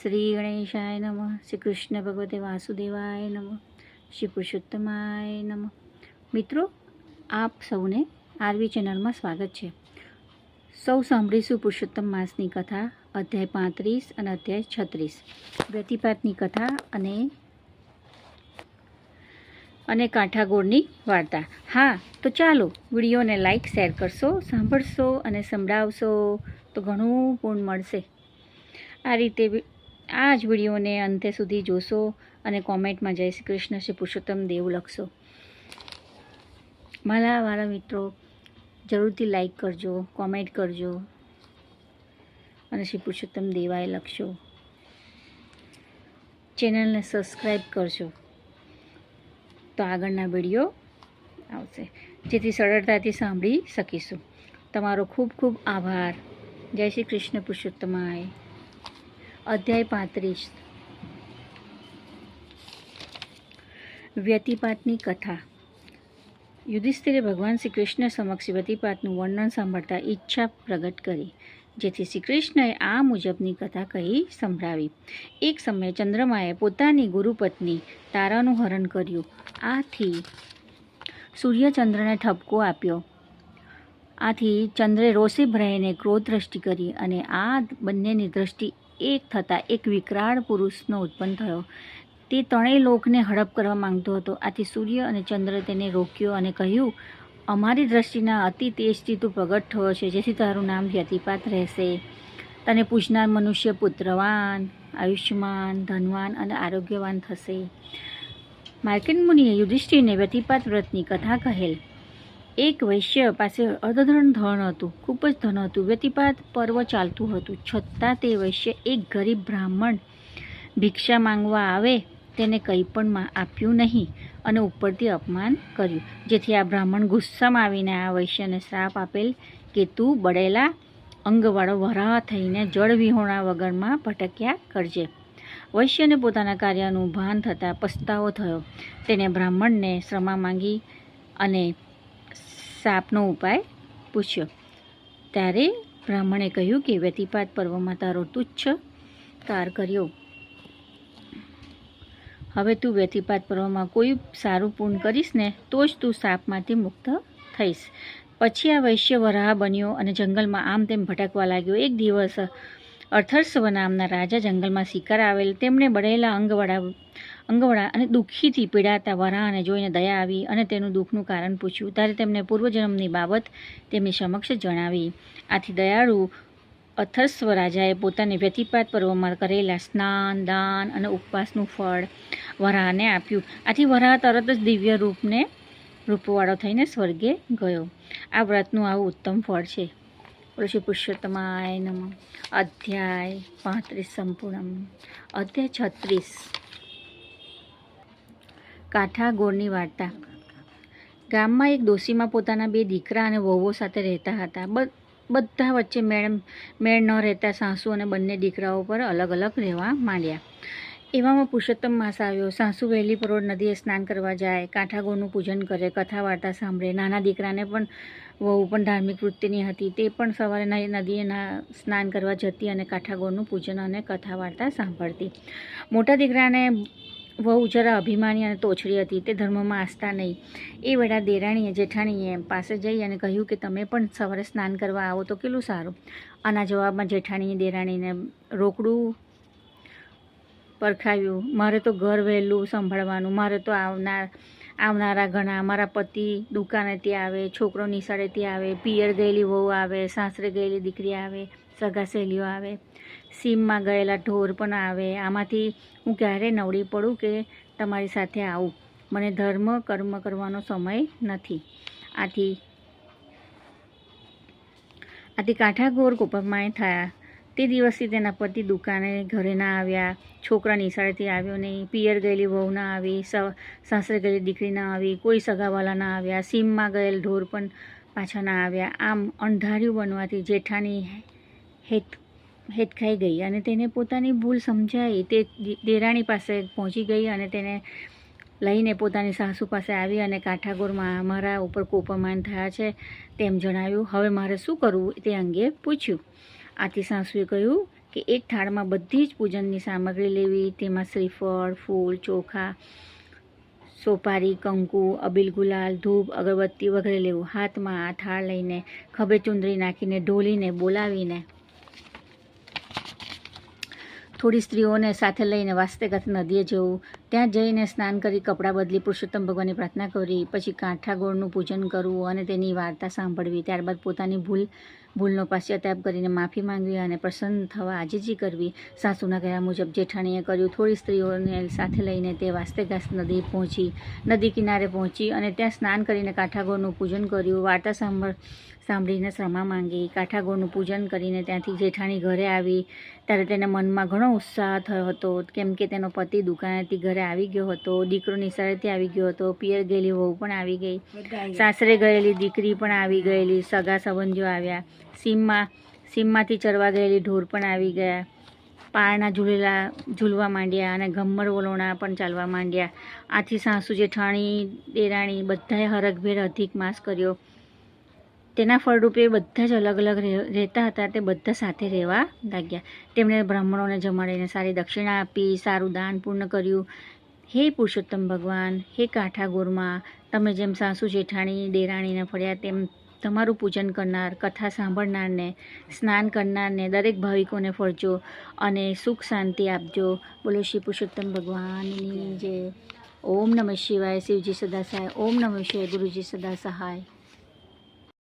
શ્રી ગણેશાય નમઃ. શ્રી કૃષ્ણ ભગવતે વાસુદેવાય નમઃ. શ્રી પુરુષોત્તમાય નમઃ. મિત્રો, આપ સૌને આરવી ચેનલમાં સ્વાગત છે. સૌ સાંભળીશું પુરુષોત્તમ માસની કથા, અધ્યાય 35 અને અધ્યાય 36, વ્યતિપાતની કથા અને કાંઠાગોળની વાર્તા. હા, તો ચાલો વિડીયોને લાઈક શેર કરશો, સાંભળશો અને સંભળાવશો તો ઘણું પૂર્ણ મળશે. આ રીતે આ જ વિડીયોને અંતે સુધી જોશો અને કોમેન્ટમાં જય શ્રી કૃષ્ણ શ્રી પુરુષોત્તમ દેવ લખશો. મારા મિત્રો જરૂરથી લાઈક કરજો, કોમેન્ટ કરજો અને શ્રી પુરુષોત્તમ દેવાય લખશો. ચેનલને સબસ્ક્રાઈબ કરજો તો આગળના વિડીયો આવશે, જેથી સરળતાથી સાંભળી શકીશું. તમારો ખૂબ ખૂબ આભાર. જય શ્રી કૃષ્ણ પુરુષોત્તમાય. અધ્યાય 35, વ્યતિપાતની કથા. યુધિષ્ઠિરે ભગવાન શ્રી કૃષ્ણ સમક્ષ વ્યતિપાતનું વર્ણન સાંભળતા ઈચ્છા પ્રગટ કરી, જેથી શ્રી કૃષ્ણએ આ મુજબની કથા કહી સંભળાવી. એક સમયે ચંદ્રમાએ પોતાની ગુરુપત્ની તારાનું હરણ કર્યું. આથી સૂર્યચંદ્રને ઠપકો આપ્યો. આથી ચંદ્રે રોષે ભરાઈને ક્રોધ દ્રષ્ટિ કરી અને આ બંનેની દ્રષ્ટિ એક થતાં એક વિકરાળ પુરુષનો ઉત્પન્ન થયો. તે ત્રણેય લોકને હડપ કરવા માંગતો હતો. આથી સૂર્ય અને ચંદ્રે તેને રોક્યો અને કહ્યું, અમારી દ્રષ્ટિના અતિ તેજથી તું પ્રગટ થયો છે, જેથી તારું નામ વ્યતિપાત રહેશે. તને પૂજનાર મનુષ્ય પુત્રવાન, આયુષ્યમાન, ધનવાન અને આરોગ્યવાન થશે. માર્કંડ મુનિએ યુધિષ્ઠિરને વ્યતિપાત વ્રતની કથા કહેલ. એક વૈશ્ય પાસે અર્ધધન ધન હતું, ખૂબ જ ધન હતું. વ્યતિપાત પર્વ ચાલતું હતું, છતાં તે વૈશ્ય એક ગરીબ બ્રાહ્મણ ભિક્ષા માંગવા આવે તેને કંઈ પણ આપ્યું નહીં અને ઉપરથી અપમાન કર્યું. જેથી આ બ્રાહ્મણ ગુસ્સામાં આવીને આ વૈશ્યને શ્રાપ આપેલ કે તું બળેલા અંગવાળો વરાહ થઈને જળ વિહોણા વગરમાં ભટક્યા કરજે. વૈશ્યને પોતાના કાર્યનું ભાન થતાં પસ્તાવો થયો. તેને બ્રાહ્મણને ક્ષમા માંગી અને શાપનો ઉપાય પૂછ્યો. ત્યારે બ્રાહ્મણે કહ્યું કે વ્યતિપાત પર્વમાં તારો તુચ્છ કાર કર્યો. હવે તું વ્યતિપાત પર્વમાં કોઈ સારું પૂર્ણ કરીશ ને તો જ તું શાપમાંથી મુક્ત થઈશ. પછી આ વૈશ્ય વરાહ બન્યો અને જંગલમાં આમ તેમ ભટકવા લાગ્યો. એક દિવસ અર્થર્ષવ નામના રાજા જંગલમાં શિકાર આવેલ. તેમણે બળેલા અંગવડા અને દુઃખીથી પીડાતા વરાહને જોઈને દયા આવી અને તેનું દુઃખનું કારણ પૂછ્યું. ત્યારે તેમને પૂર્વજન્મની બાબત તેમની સમક્ષ જણાવી. આથી દયાળુ અર્થર્ષવ રાજાએ પોતાની વ્યતિપાત પર્વમાં કરેલા સ્નાન, દાન અને ઉપવાસનું ફળ વરાહને આપ્યું. આથી વરાહ તરત જ દિવ્ય રૂપવાળો થઈને સ્વર્ગે ગયો. આ વ્રતનું આવું ઉત્તમ ફળ છે. શ્રી પુરુષોત્તમાય નમઃ. અધ્યાય 35 સંપૂર્ણ. અધ્યાય 36, કાંઠાગોળની વાર્તા. ગામમાં એક ડોશીમાં પોતાના 2 દીકરા અને વહુઓ સાથે રહેતા હતા. બધા વચ્ચે મેળ ન રહેતા સાસુ અને બંને દીકરાઓ પર અલગ અલગ રહેવા માંડ્યા. એવામાં પુરુષોત્તમ માસ આવ્યો. સાસુ વહેલી પરોઢ નદીએ સ્નાન કરવા જાય, કાંઠાગોળનું પૂજન કરે, કથા વાર્તા સાંભળે. નાના દીકરાને પણ વહુ પણ ધાર્મિક વૃત્તિની હતી. તે પણ સવારે નદીએ સ્નાન કરવા જતી અને કાંઠાગોળનું પૂજન અને કથા વાર્તા સાંભળતી. મોટા દીકરાને વહુ જરા અભિમાની અને તોછડી હતી. તે ધર્મમાં આસ્થા નહીં. એ વેળા દેરાણીએ જેઠાણીએ પાસે જઈ અને કહ્યું કે તમે પણ સવારે સ્નાન કરવા આવો તો કેટલું સારું. આના જવાબમાં જેઠાણીએ દેરાણીને રોકડું પરખાવ્યું. મારે તો ઘર વહેલું સંભાળવાનું, મારે તો આવનારા ઘણા, મારા પતિ દુકાનેથી આવે, છોકરો નિશાળેથી આવે, પિયર ગયેલી વહુ આવે, સાસરે ગયેલી દીકરી આવે, સગા સહેલીઓ આવે, સીમમાં ગયેલા ઢોર પણ આવે. આમાંથી હું ક્યારે નવડી પડું કે તમારી સાથે આવું? મને ધર્મ કર્મ કરવાનો સમય નથી. આથી કાંઠાગોળ કોપમાય થયા. તે દિવસથી તેના પતિ દુકાને ઘરે ના આવ્યા, છોકરા નિશાળેથી આવ્યો નહીં, પિયર ગયેલી વહુ ના આવી, સાસરે ગયેલી દીકરી ના આવી, કોઈ સગાવાલા ના આવ્યા, સીમમાં ગયેલ ઢોર પણ પાછા ના આવ્યા. આમ અણધાર્યું બનવાથી જેઠાણી હેતખાઈ ગઈ અને તેને પોતાની ભૂલ સમજાઈ. તે દેરાણી પાસે પહોંચી ગઈ અને તેને લઈને પોતાની સાસુ પાસે આવી અને કાંઠાગોળમાં મારા ઉપર કોપમાન થયા છે તેમ જણાવ્યું. હવે મારે શું કરવું તે અંગે પૂછ્યું. આથી સાસુએ કહ્યું કે એક થાળમાં બધી જ પૂજનની સામગ્રી લેવી, તેમાં શ્રીફળ, ફૂલ, ચોખા, સોપારી, કંકુ, અબીલ ગુલાલ, ધૂપ, અગરબત્તી વગેરે લેવું. હાથમાં આ થાળ લઈને ખભે ચુંદડી નાખીને ઢોલીને બોલાવીને થોડી સ્ત્રીઓને સાથે લઈને વાસ્તેગાથ નદીએ જવું. ત્યાં જઈને સ્નાન કરી કપડાં બદલી પુરુષોત્તમ ભગવાનની પ્રાર્થના કરી પછી કાંઠા ગોળનું પૂજન કરવું અને તેની વાર્તા સાંભળવી. ત્યારબાદ પોતાની ભૂલનો પાશ્ચાતાપ કરીને માફી માંગવી અને પ્રસન્ન થવા આજીજી કરવી. સાસુના કહેવા મુજબ જેઠાણીએ કર્યું. થોડી સ્ત્રીઓને સાથે લઈને તે વાસ્તેગાથ નદી કિનારે પહોંચી અને ત્યાં સ્નાન કરીને કાંઠાગોળનું પૂજન કર્યું. વાર્તા સાંભળીને ક્ષમા માંગી. કાંઠાગોળનું પૂજન કરીને ત્યાંથી જેઠાણી ઘરે આવી ત્યારે તેને મનમાં ઘણો ઉત્સાહ થયો હતો, કેમ કે તેનો પતિ દુકાનેથી ઘરે આવી ગયો હતો, દીકરો નિશાળેથી આવી ગયો હતો, પિયર ગયેલી વહુ પણ આવી ગઈ, સાસરે ગયેલી દીકરી પણ આવી ગયેલી, સગા સંબંધીઓ આવ્યા, સીમમાંથી ચરવા ગયેલી ઢોર પણ આવી ગયા, પાળના ઝૂલવા માંડ્યા અને ઘમ્મર વલોણા પણ ચાલવા માંડ્યા. આથી સાસુ, જેઠાણી, દેરાણી બધાએ હરખભેર અધિક માસ કર્યો. તેના ફળરૂપે બધા જ અલગ અલગ રહેતા હતા તે બધા સાથે રહેવા લાગ્યા. તેમણે બ્રાહ્મણોને જમાડીને સારી દક્ષિણા આપી, સારું દાન પૂર્ણ કર્યું. હે પુરુષોત્તમ ભગવાન, હે કાંઠાગોરમાં, તમે જેમ સાસુ, જેઠાણી, દેરાણીને ફળ્યા તેમ તમારું પૂજન કરનાર, કથા સાંભળનારને, સ્નાન કરનારને, દરેક ભાવિકોને ફળજો અને સુખ શાંતિ આપજો. બોલો શ્રી પુરુષોત્તમ ભગવાનની જય. ઓમ નમઃ શિવાય. શિવજી સદા સહાય. ઓમ નમઃ શિવાય. ગુરુજી સદા સહાય.